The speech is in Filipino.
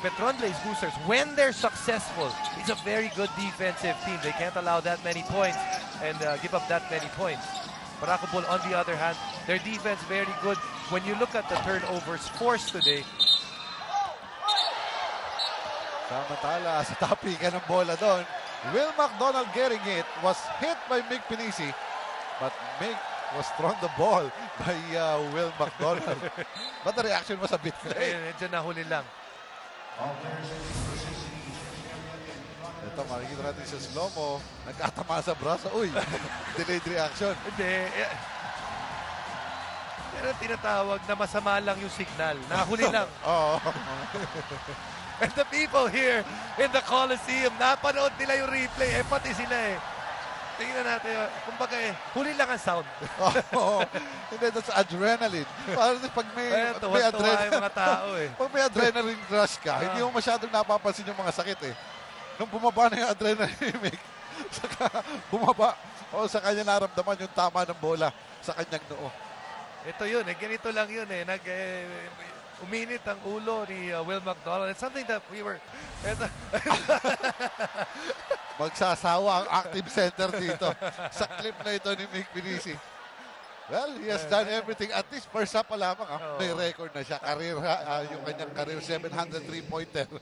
Petron Blaze Boosters, when they're successful, it's a very good defensive team. They can't allow that many points and give up that many points. Barako Bull, on the other hand, their defense very good. When you look at the turnovers forced today, samantala sa tapikan ng bola doon, Will McDonald getting it, was hit by Mick Pinisi, but Mick was thrown the ball by Will McDonald. But the reaction was a bit late. medyo nahuli lang. Ito, makikita natin sa slow-mo, nagkatama sa braso. Uy, delayed reaction. Hindi. Pero tinatawag na masama lang yung signal. Nahuli lang. Oo. And the people here in the Coliseum, napanood nila yung replay. Pati sila Tingnan natin. Kumbaga huli lang ang sound. Oo. Hindi, that's adrenaline. Parang pag may tuwa yung mga tao Pag may adrenaline rush ka, hindi mo masyadong napapansin yung mga sakit Nung bumaba na yung adrenaline, saka bumaba, sa kanya naramdaman yung tama ng bola sa kanyang noo. Ito yun, ganito lang yun uminit ang ulo ni Will McDonald. It's something that we were... Magsasawa ang active center dito sa clip na ito ni Mick Pinisi. Well, he has done everything. At least first half pa lamang. May record na siya. Career, yung kanyang career 703-pointer.